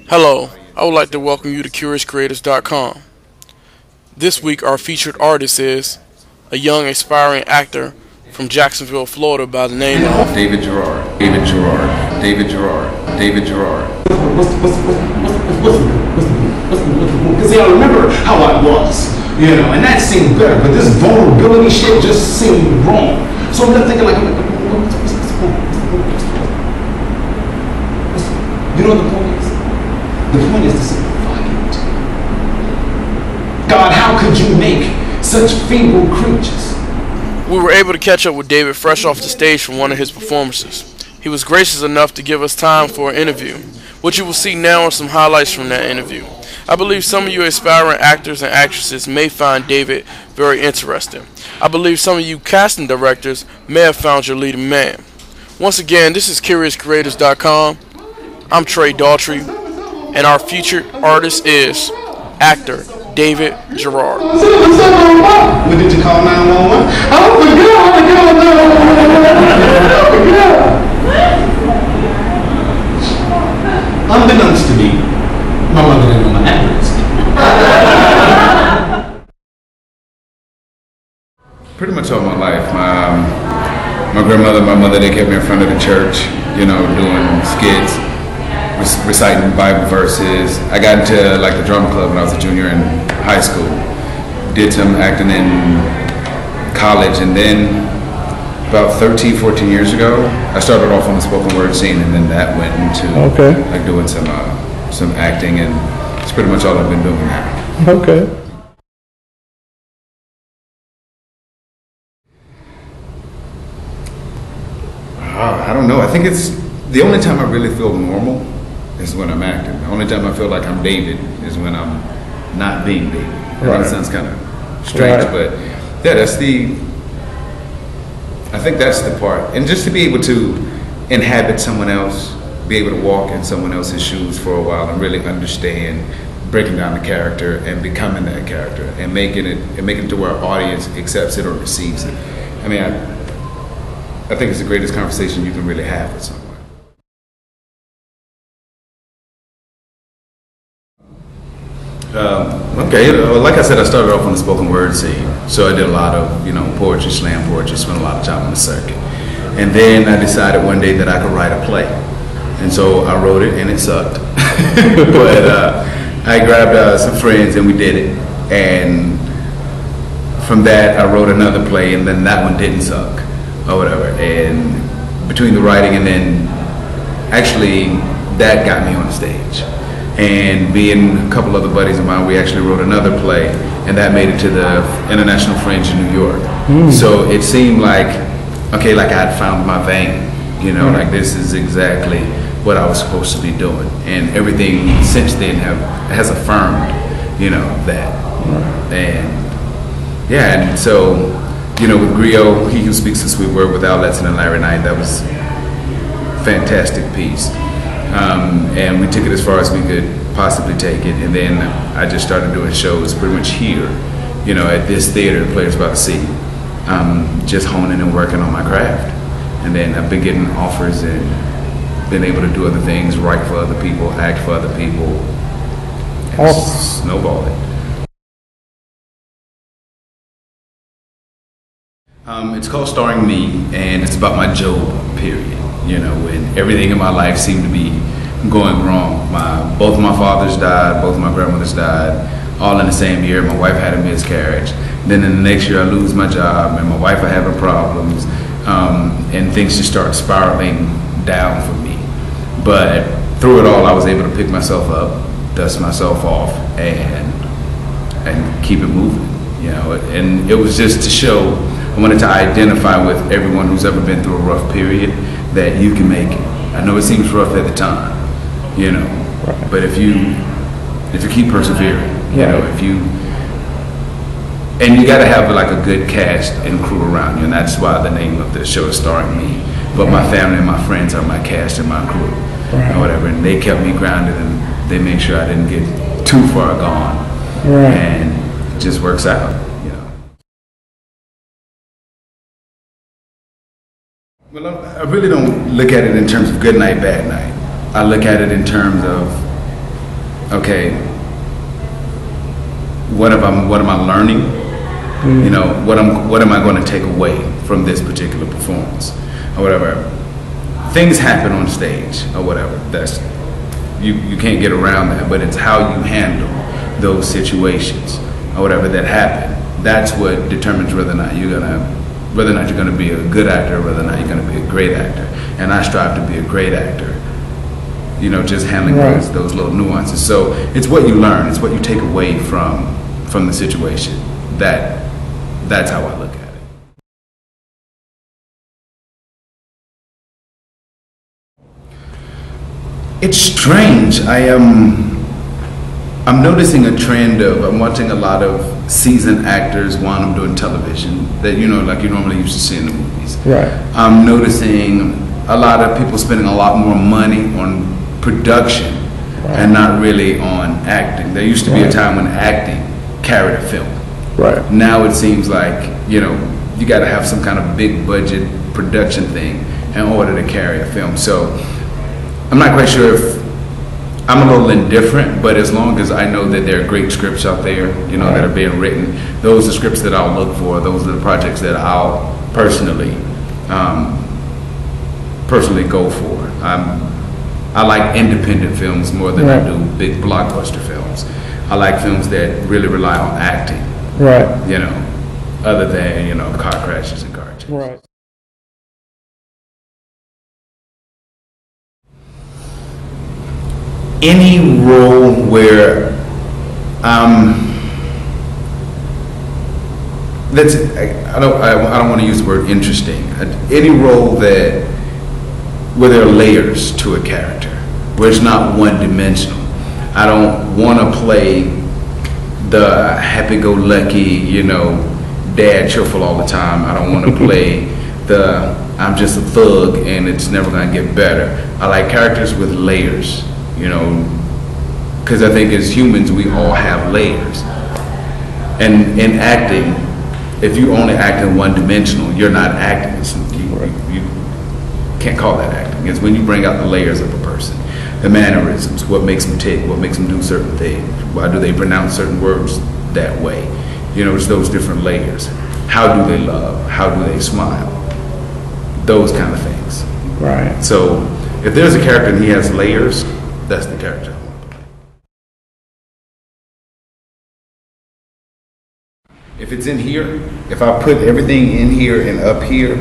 Hello, I would like to welcome you to CuriousCreators.com. This week our featured artist is a young aspiring actor from Jacksonville, Florida by the name of David Girard. David Girard. David Girard. David Girard. Because see, I remember how I was, and that seemed better, but this vulnerability shit just seemed wrong. So I'm thinking like, you know what the point is? The point is to say, fuck it. God, how could you make such feeble creatures? We were able to catch up with David fresh off the stage from one of his performances. He was gracious enough to give us time for an interview. What you will see now are some highlights from that interview. I believe some of you aspiring actors and actresses may find David very interesting. I believe some of you casting directors may have found your leading man. Once again, this is CuriousCreators.com. I'm Trey Daughtry, and our featured artist is actor David Girard. When did you call 911? I forgot to call 911. Unbeknownst to me, my mother didn't know my address. Pretty much all my life. My grandmother, my mother, they kept me in front of the church, doing skits, reciting Bible verses. I got into like the drama club when I was a junior in high school. Did some acting in college, and then about 13, 14 years ago, I started off on the spoken word scene, and then that went into like doing some acting, and it's pretty much all I've been doing now. Okay. I don't know. I think it's the only time I really feel normal is when I'm acting. The only time I feel like I'm David is when I'm not being David. I know it sounds kind of strange, but yeah, I think that's the part. And just to be able to inhabit someone else, be able to walk in someone else's shoes for a while and really understand, breaking down the character and becoming that character and making it to where our audience accepts it or receives it. I mean, I think it's the greatest conversation you can really have with someone. Like I said, I started off on the spoken word scene, so I did a lot of poetry, slam poetry, spent a lot of time on the circuit, and then I decided one day that I could write a play, and so I wrote it, and it sucked. But I grabbed some friends and we did it, and from that I wrote another play, and then that one didn't suck or whatever. And between the writing and then actually that got me on stage. And being a couple other buddies of mine, we actually wrote another play, and that made it to the International Fringe in New York. So it seemed like, okay, like I had found my vein, like this is exactly what I was supposed to be doing. And everything since then has affirmed, that. And yeah, and so, with Griot, He Who Speaks the Sweet Word Without Lesson and Larry Knight, that was a fantastic piece. And we took it as far as we could possibly take it, and then I just started doing shows pretty much here, at this theater, Players by the Sea, just honing and working on my craft. And then I've been getting offers and been able to do other things, write for other people, act for other people, and snowball it. It's called Starring Me, and it's about my Job period. When everything in my life seemed to be going wrong. Both of my fathers died, both of my grandmothers died, all in the same year. My wife had a miscarriage. Then in the next year I lose my job, and my wife are having problems, and things just start spiraling down for me. But through it all, I was able to pick myself up, dust myself off, and keep it moving. And it was just to show, I wanted to identify with everyone who's ever been through a rough period, that you can make it. I know it seems rough at the time, but if you keep persevering, and you got to have like a good cast and crew around you, and that's why the name of the show is Starring Me. But my family and my friends are my cast and my crew, or whatever, and they kept me grounded, and they made sure I didn't get too far gone, and it just works out. Well, I really don't look at it in terms of good night, bad night. I look at it in terms of, okay, what am I learning? You know, what am I going to take away from this particular performance, or whatever? Things happen on stage, or whatever. That's you can't get around that. But it's how you handle those situations, or whatever that happen. That's what determines whether or not you're gonna be a good actor, or whether or not you're gonna be a great actor. And I strive to be a great actor. You know, just handling those little nuances. So it's what you learn. It's what you take away from the situation. That's how I look at it. It's strange. I'm noticing a trend of, I'm watching a lot of seasoned actors while I'm doing television that, you know, like you normally used to see in the movies. Right. I'm noticing a lot of people spending a lot more money on production and not really on acting. There used to be a time when acting carried a film. Right. Now it seems like, you know, you got to have some kind of big budget production thing in order to carry a film. So I'm not quite sure if I'm a little indifferent, but as long as I know that there are great scripts out there, you know, that are being written, those are scripts that I'll look for. Those are the projects that I'll personally go for. I like independent films more than I do big blockbuster films. I like films that really rely on acting. Right. You know, other than, you know, car crashes and car chases. Right. Any role where I don't want to use the word interesting. Any role where there are layers to a character, where it's not one dimensional. I don't want to play the happy-go-lucky, you know, dad cheerful all the time. I don't want to play I'm just a thug and it's never going to get better. I like characters with layers, you know, because I think as humans we all have layers. And in acting, if you only act in one dimensional, you're not acting. You can't call that acting. It's when you bring out the layers of a person, the mannerisms, what makes them tick, what makes them do certain things, why do they pronounce certain words that way. You know, it's those different layers. How do they love? How do they smile? Those kind of things. Right. So if there's a character and he has layers, that's the character I want to play. If it's in here, if I put everything in here and up here,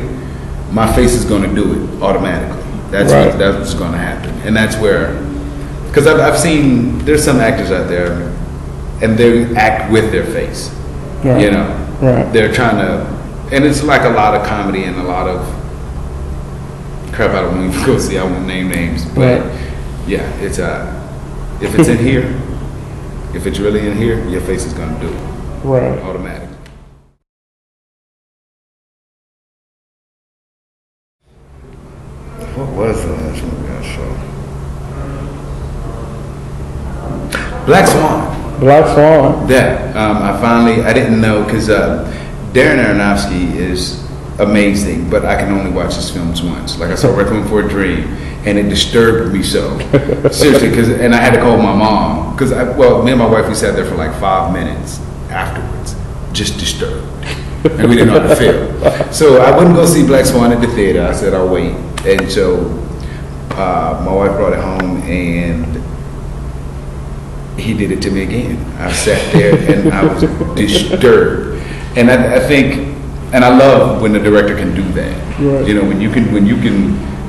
my face is going to do it automatically. That's what's going to happen. And that's where, because I've seen, there's some actors out there and they act with their face. Right. You know, they're trying to, and it's like a lot of comedy and a lot of crap. I don't even go see. I won't name names, but yeah, it's if it's in here, if it's really in here, your face is gonna do it automatically. What was the last movie I saw? Black Swan. Black Swan. That I didn't know, because Darren Aronofsky is amazing, but I can only watch his films once. Like I saw Requiem for a Dream, and it disturbed me so seriously, and I had to call my mom because me and my wife, we sat there for like 5 minutes afterwards, just disturbed, and we didn't know how to feel. So I wouldn't go see Black Swan at the theater. I said I'll wait, and so my wife brought it home and he did it to me again. I sat there and I was disturbed. And I think, and I love when the director can do that. Right. You know, when you can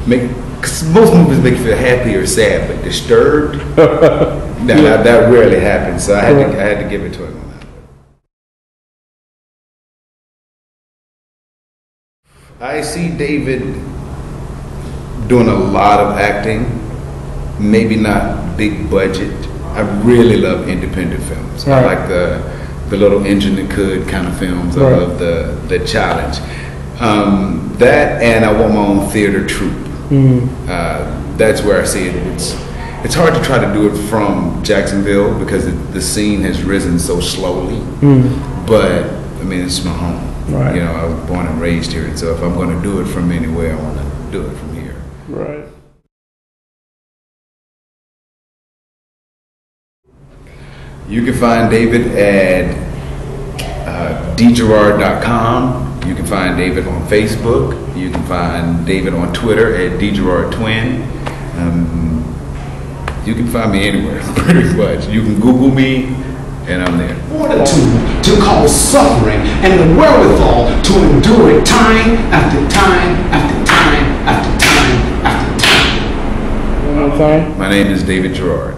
make, because most movies make you feel happy or sad, but disturbed, that rarely happens. So I had to give it to him on that. I see David doing a lot of acting, maybe not big budget. I really love independent films. I like the little engine that could kind of films. I love the challenge. That, and I want my own theater troupe. That's where I see it. It's hard to try to do it from Jacksonville because the scene has risen so slowly. But I mean, it's my home. You know, I was born and raised here, and so if I'm going to do it from anywhere, I want to do it from here. Right. You can find David at dgerard.com. You can find David on Facebook. You can find David on Twitter at dgerardtwin. You can find me anywhere, pretty much. You can Google me, and I'm there. Fortitude to cause suffering and the wherewithal to endure it time after time after time after time after time. One more time. My name is David Girard.